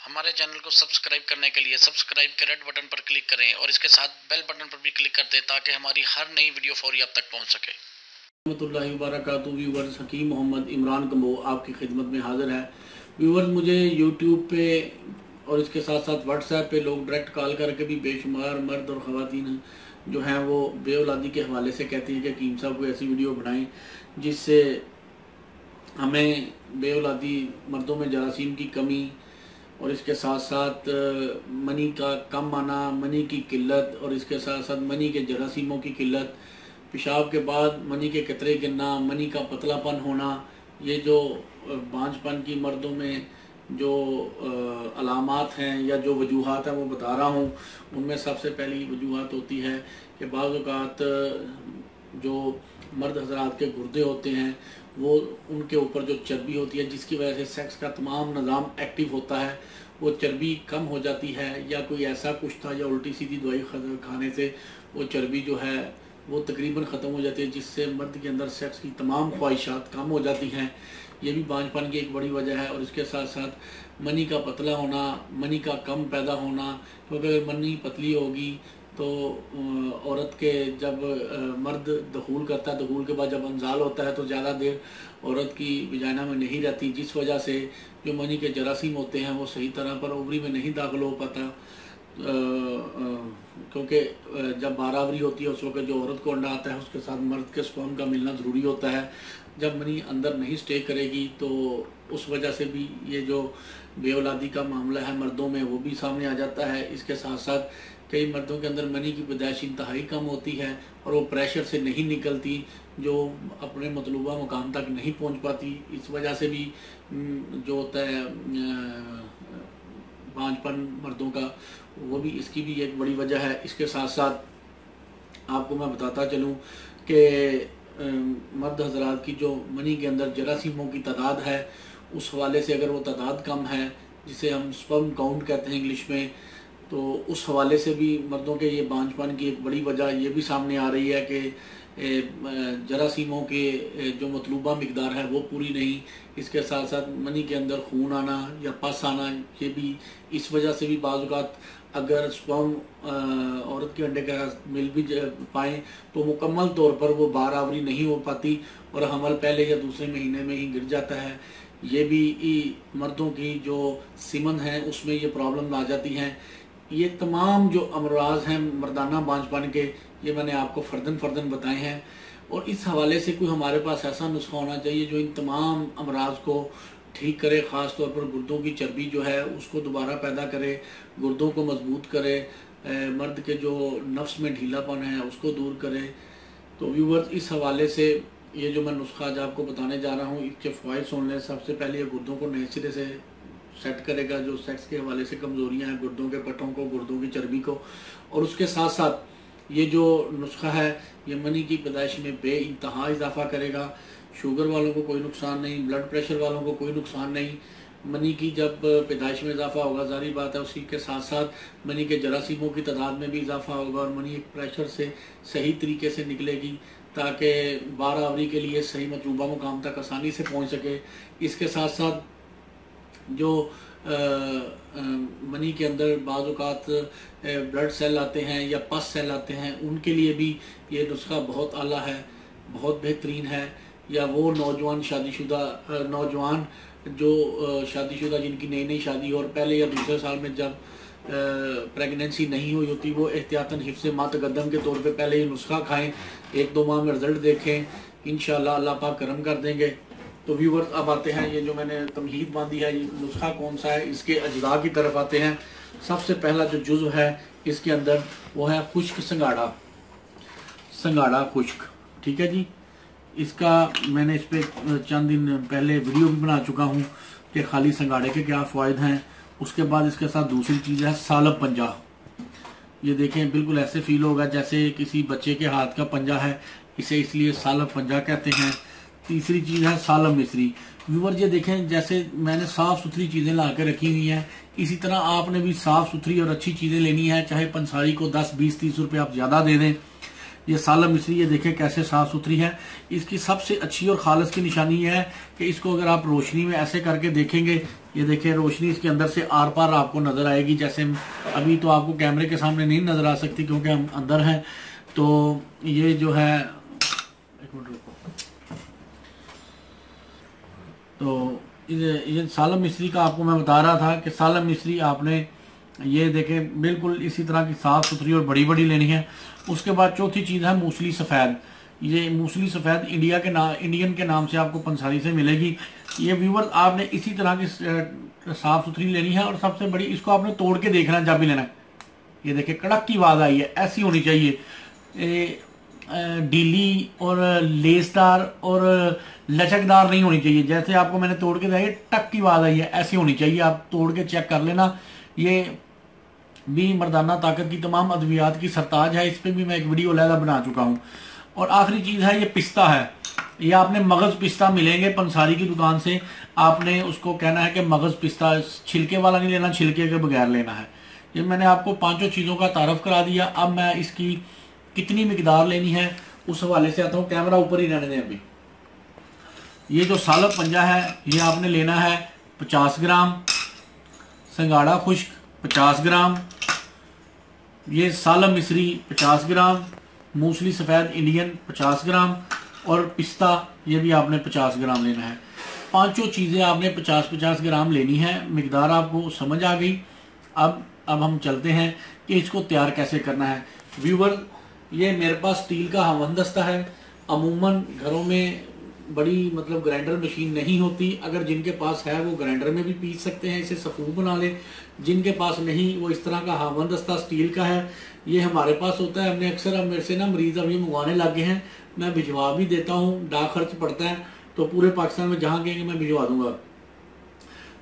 हमारे चैनल को सब्सक्राइब करने के लिए सब्सक्राइब के रेड बटन पर क्लिक करें और इसके साथ बेल बटन पर भी क्लिक कर दें ताकि हमारी हर नई वीडियो फौरी आप तक पहुंच सके। रहमतुल्लाहि व बरकातहू। व्यूवर्स, हकीम मोहम्मद इमरान कम्बो आपकी खिदमत में हाजिर है। व्यूवर्स, मुझे यूट्यूब पे और इसके साथ साथ व्हाट्सएप पे लोग डायरेक्ट कॉल करके भी बेशुमार मर्द और ख़वातीन जो हैं वो बेऔलादी के हवाले से कहती हैं कि हकीम साहब कोई ऐसी वीडियो बनाएं जिससे हमें बेऔलादी मर्दों में जरासीम की कमी और इसके साथ साथ मनी का कम आना, मनी की किल्लत और इसके साथ साथ मनी के जरासीमों की किल्लत, पेशाब के बाद मनी के कतरे गिरना, मनी का पतलापन होना, ये जो बांझपन की मर्दों में जो अलामात हैं या जो वजूहात हैं वो बता रहा हूँ। उनमें सबसे पहली वजूहात होती है कि बाज़ औक़ात जो मर्द हज़रात के गुर्दे होते हैं वो उनके ऊपर जो चर्बी होती है जिसकी वजह से सेक्स का तमाम निज़ाम एक्टिव होता है, वो चर्बी कम हो जाती है, या कोई ऐसा कुछ था या उल्टी सीधी दवाई खाने से वो चर्बी जो है वो तकरीबन ख़त्म हो जाती है, जिससे मर्द के अंदर सेक्स की तमाम ख्वाहिशात कम हो जाती हैं। ये भी बांझपन की एक बड़ी वजह है। और इसके साथ साथ मनी का पतला होना, मनी का कम पैदा होना, क्योंकि अगर मनी पतली होगी तो औरत के जब मर्द दखूल करता है, दखूल के बाद जब अंजाल होता है तो ज़्यादा देर औरत की वजाइना में नहीं रहती, जिस वजह से जो मनी के जरासीम होते हैं वो सही तरह पर ओवरी में नहीं दाखिल हो पाता, क्योंकि जब बारावरी होती है उस वक्त जो औरत को अंडा आता है उसके साथ मर्द के स्पर्म का मिलना ज़रूरी होता है। जब मनी अंदर नहीं स्टे करेगी तो उस वजह से भी ये जो बेऔलादी का मामला है मर्दों में वो भी सामने आ जाता है। इसके साथ साथ कई मर्दों के अंदर मनी की पैदाइश इंतहाई कम होती है और वो प्रेशर से नहीं निकलती, जो अपने मतलूबा मुकाम तक नहीं पहुंच पाती। इस वजह से भी जो होता है बांझपन मर्दों का, वो भी इसकी भी एक बड़ी वजह है। इसके साथ साथ आपको मैं बताता चलूँ कि मर्द हजरात की जो मनी के अंदर जरासीमों की तादाद है उस हवाले से अगर वो तादाद कम है, जिसे हम स्पर्म काउंट कहते हैं इंग्लिश में, तो उस हवाले से भी मर्दों के ये बांझपन की एक बड़ी वजह ये भी सामने आ रही है कि जरासीमों के जो मतलूबा मिकदार है वो पूरी नहीं। इसके साथ साथ मनी के अंदर खून आना या पस आना, ये भी इस वजह से भी बाज़ औक़ात अगर स्पर्म औरत के अंडे का मिल भी पाएँ तो मुकम्मल तौर पर वो बारावरी नहीं हो पाती और हमल पहले या दूसरे महीने में ही गिर जाता है। ये भी मर्दों की जो सीमन है उसमें ये प्रॉब्लम आ जाती हैं। ये तमाम जो अमराज हैं मर्दाना बांझपन के, ये मैंने आपको फ़र्दन बताए हैं। और इस हवाले से कोई हमारे पास ऐसा नुस्खा होना चाहिए जो इन तमाम अमराज को ठीक करे, ख़ास तौर पर गुर्दों की चर्बी जो है उसको दोबारा पैदा करे, गुर्दों को मजबूत करे, मर्द के जो नफ्स में ढीलापन है उसको दूर करे। तो व्यूवर्स, इस हवाले से ये जो मैं नुस्खा आज आपको बताने जा रहा हूँ इसके फ़वाइद सुन लें। सबसे पहले ये गुर्दों को नए सिरे से सेट करेगा, जो सेक्स के हवाले से कमज़ोरियाँ हैं गुर्दों के पट्टों को, गुर्दों की चर्बी को। और उसके साथ साथ ये जो नुस्खा है ये मनी की पैदाइश में बेइंतहा इजाफा करेगा। शुगर वालों को कोई नुकसान नहीं, ब्लड प्रेशर वालों को कोई नुकसान नहीं। मनी की जब पैदाइश में इजाफा होगा ज़ाहिर बात है उसी के साथ साथ मनी के जरासीमों की तादाद में भी इजाफा होगा और मनी एक प्रेशर से सही तरीके से निकलेगी ताकि बारावरी के लिए सही मतलूबा मुकाम तक आसानी से पहुँच सके। इसके साथ साथ जो मनी के अंदर बाज़ औक़ात ब्लड सेल आते हैं या पस सेल आते हैं, उनके लिए भी ये नुस्खा बहुत आला है, बहुत बेहतरीन है। या वो नौजवान शादीशुदा नौजवान जो शादीशुदा जिनकी नई नई शादी और पहले या दूसरे साल में जब प्रेगनेंसी नहीं हुई होती, वो एहतियातन हिफ्ज़ मातक़द्दम के तौर पे पहले ये नुस्खा खाएं, 1-2 माह में रिज़ल्ट देखें, इंशाअल्लाह अल्लाह पाक करम कर देंगे। तो व्यूवर्स, अब आते हैं ये जो मैंने तमहीद बांधी है ये नुस्खा कौन सा है, इसके अजदा की तरफ आते हैं। सबसे पहला जो जुज़्व है इसके अंदर वो है खुश्क संगाड़ा, संगाड़ा खुश्क, ठीक है जी। इसका मैंने इस पर चंद दिन पहले वीडियो भी बना चुका हूँ कि खाली संगाड़े के क्या फ़वाइद हैं। उसके बाद इसके साथ दूसरी चीज़ है सालब पंजा। ये देखें, बिल्कुल ऐसे फील होगा जैसे किसी बच्चे के हाथ का पंजा है, इसे इसलिए सालब पंजा कहते हैं। तीसरी चीज़ है सालम मिस्री। व्यूवर, ये देखें जैसे मैंने साफ़ सुथरी चीज़ें ला के रखी हुई हैं, इसी तरह आपने भी साफ़ सुथरी और अच्छी चीज़ें लेनी है। चाहे पंसारी को 10, 20, 30 रुपये आप ज़्यादा दे दें, ये सालम मिस्री, ये देखें कैसे साफ सुथरी है। इसकी सबसे अच्छी और खालस की निशानी है कि इसको अगर आप रोशनी में ऐसे करके देखेंगे, ये देखें रोशनी इसके अंदर से आर पार आपको नजर आएगी। जैसे अभी तो आपको कैमरे के सामने नहीं नजर आ सकती क्योंकि हम अंदर हैं। तो ये जो है, एक मिनट रुको, तो ये सालम मिस्री का आपको मैं बता रहा था कि सालम मिस्री आपने ये देखें बिल्कुल इसी तरह की साफ सुथरी और बड़ी बड़ी लेनी है। उसके बाद चौथी चीज़ है मूसली सफ़ेद। ये मूसली सफ़ेद इंडियन के नाम से आपको पंसारी से मिलेगी। ये व्यूवर्स आपने इसी तरह की साफ सुथरी लेनी है और सबसे बड़ी इसको आपने तोड़ के देखना है जब भी लेना है। ये देखिए कड़क की आवाज़ आई है, ऐसी होनी चाहिए, ढीली और लेसदार और लचकदार नहीं होनी चाहिए। जैसे आपको मैंने तोड़ के दिखाई टक की आवाज़ आई है, ऐसी होनी चाहिए। आप तोड़ के चेक कर लेना। ये भी मर्दाना ताकत की तमाम अद्वियात की सरताज है। इस पर भी मैं एक वीडियो अलहदा बना चुका हूँ। और आखिरी चीज़ है ये पिस्ता है। ये आपने मगज़ पिस्ता मिलेंगे पंसारी की दुकान से। आपने उसको कहना है कि मगज़ पिस्ता, छिलके वाला नहीं लेना, छिलके के बगैर लेना है। ये मैंने आपको पांचों चीज़ों का तारफ़ करा दिया। अब मैं इसकी कितनी मिकदार लेनी है उस हवाले से आता हूँ। कैमरा ऊपर ही रहने दें। अभी ये जो सालब पंजा है ये आपने लेना है 50 ग्राम, संगाड़ा खुश्क 50 ग्राम, ये सालम मिस्री 50 ग्राम, मूसली सफ़ेद इंडियन 50 ग्राम और पिस्ता ये भी आपने 50 ग्राम लेना है। पांचों चीज़ें आपने 50-50 ग्राम लेनी है। मिकदार आपको समझ आ गई। अब हम चलते हैं कि इसको तैयार कैसे करना है। व्यूवर, ये मेरे पास स्टील का हमवंदस्ता है। अमूमन घरों में बड़ी मतलब ग्राइंडर मशीन नहीं होती। अगर जिनके पास है वो ग्राइंडर में भी पीस सकते हैं, इसे सफ़ूफ बना ले। जिनके पास नहीं वो इस तरह का हमवंदस्ता स्टील का है, ये हमारे पास होता है। हमने अक्सर, अब मेरे से ना मरीज अब ये मंगवाने लगे हैं, मैं भिजवा भी देता हूँ। डाक खर्च पड़ता है तो पूरे पाकिस्तान में जहाँ कहेंगे मैं भिजवा दूंगा।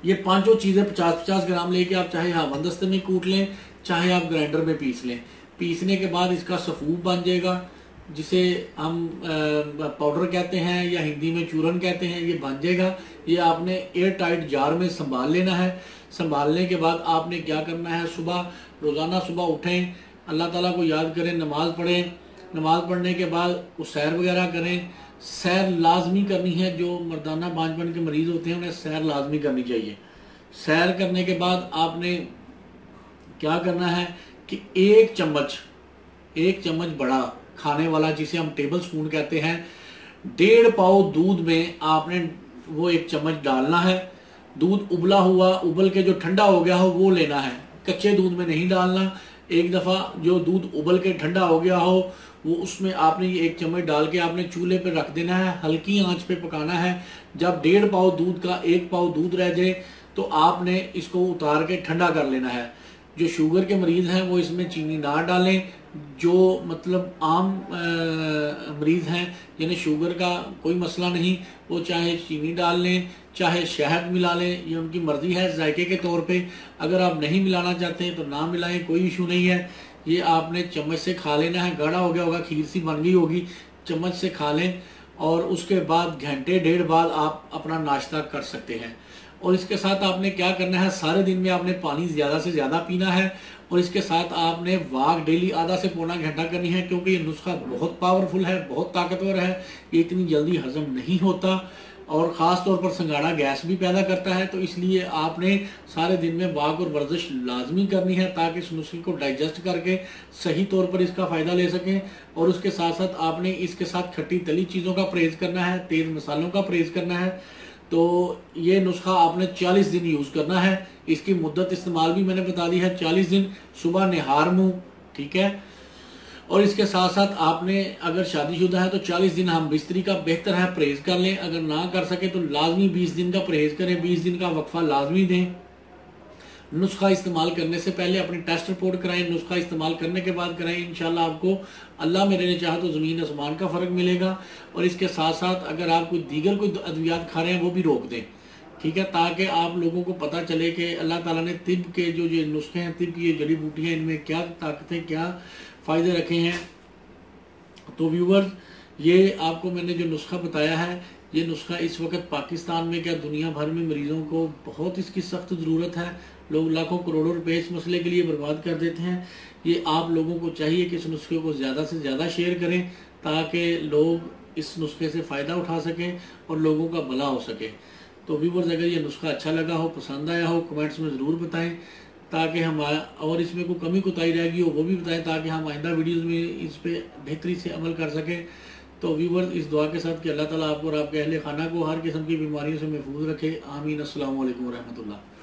ये पांचों चीज़ें 50-50 ग्राम लेके आप चाहे हमवंदस्ते में कूट लें, चाहे आप ग्राइंडर में पीस लें। पीसने के बाद इसका सफ़ूफ बन जाएगा, जिसे हम पाउडर कहते हैं या हिंदी में चूरन कहते हैं। ये बन जाएगा। ये आपने एयर टाइट जार में संभाल लेना है। संभालने के बाद आपने क्या करना है, रोज़ाना सुबह उठें, अल्लाह ताला को याद करें, नमाज पढ़ें। नमाज पढ़ने के बाद कुछ सैर वगैरह करें। सैर लाजमी करनी है। जो मर्दाना बांझपन के मरीज होते हैं उन्हें सैर लाजमी करनी चाहिए। सैर करने के बाद आपने क्या करना है कि एक चम्मच बड़ा खाने वाला, जिसे हम टेबल स्पून कहते हैं, 1.5 पाव दूध में आपने वो 1 चम्मच डालना है। दूध उबला हुआ, उबल के जो ठंडा हो गया हो वो लेना है, कच्चे दूध में नहीं डालना। एक दफ़ा जो दूध उबल के ठंडा हो गया हो वो उसमें आपने ये 1 चम्मच डाल के आपने चूल्हे पे रख देना है। हल्की आंच पे पकाना है। जब 1.5 पाव दूध का 1 पाव दूध रह जाए तो आपने इसको उतार के ठंडा कर लेना है। जो शुगर के मरीज हैं वो इसमें चीनी ना डालें। जो मतलब आम मरीज हैं जिन्हें शुगर का कोई मसला नहीं, वो चाहे चीनी डाल लें चाहे शहद मिला लें, ये उनकी मर्जी है जायके के तौर पे। अगर आप नहीं मिलाना चाहते तो ना मिलाएं, कोई इशू नहीं है। ये आपने चम्मच से खा लेना है। गाढ़ा हो गया होगा, खीर सी बन गई होगी, चम्मच से खा लें और उसके बाद घंटे 1.5 बाद आप अपना नाश्ता कर सकते हैं। और इसके साथ आपने क्या करना है, सारे दिन में आपने पानी ज़्यादा से ज़्यादा पीना है। और इसके साथ आपने वॉक डेली आधा से पौना घंटा करनी है, क्योंकि ये नुस्खा बहुत पावरफुल है, बहुत ताकतवर है। ये इतनी जल्दी हजम नहीं होता और ख़ास तौर पर संगाड़ा गैस भी पैदा करता है। तो इसलिए आपने सारे दिन में वॉक और वर्जिश लाजमी करनी है ताकि इस नुस्खे को डाइजेस्ट करके सही तौर पर इसका फ़ायदा ले सकें। और उसके साथ साथ आपने इसके साथ खट्टी तली चीज़ों का परहेज़ करना है, तेज़ मसालों का परहेज़ करना है। तो ये नुस्खा आपने 40 दिन यूज़ करना है। इसकी मुद्दत इस्तेमाल भी मैंने बता दी है, 40 दिन, सुबह निहार मुँह, ठीक है। और इसके साथ साथ आपने अगर शादीशुदा है तो 40 दिन हम बिस्तरी का बेहतर है परहेज कर लें। अगर ना कर सके तो लाजमी 20 दिन का परहेज करें, 20 दिन का वक्फा लाजमी दें। नुस्खा इस्तेमाल करने से पहले अपनी टेस्ट रिपोर्ट कराएं, नुस्खा इस्तेमाल करने के बाद कराएं। इंशाल्लाह आपको अल्लाह मेरे ने चाहा तो ज़मीन आसमान का फ़र्क मिलेगा। और इसके साथ साथ अगर आप दीगर कोई अद्वियात खा रहे हैं वो भी रोक दें, ठीक है, ताकि आप लोगों को पता चले कि अल्लाह ताला ने तिब के जो ये नुस्खे हैं, तिब की ये जड़ी बूटियाँ, इनमें क्या ताकतें, क्या फ़ायदे रखे हैं। तो व्यूवर्स, ये आपको मैंने जो नुस्खा बताया है ये नुस्खा इस वक्त पाकिस्तान में क्या दुनिया भर में मरीज़ों को बहुत इसकी सख्त ज़रूरत है। लोग लाखों करोड़ों रुपए इस मसले के लिए बर्बाद कर देते हैं। ये आप लोगों को चाहिए कि इस नुस्खे को ज़्यादा से ज़्यादा शेयर करें ताकि लोग इस नुस्खे से फ़ायदा उठा सकें और लोगों का भला हो सके। तो व्यूअर्स, अगर ये नुस्खा अच्छा लगा हो, पसंद आया हो, कमेंट्स में ज़रूर बताएं ताकि हम और इसमें कोई कमी कोताही रह गई हो वो भी बताएं ताकि हम आइंदा वीडियोज़ में इस पर बेहतरी से अमल कर सकें। तो व्यूअर्स, इस दुआ के साथ कि अल्लाह ताला आपको और आपके अहले खाना को हर किस्म की बीमारियों से महफूज रखे। आमीन। अस्सलाम वालेकुम व रहमतुल्लाह।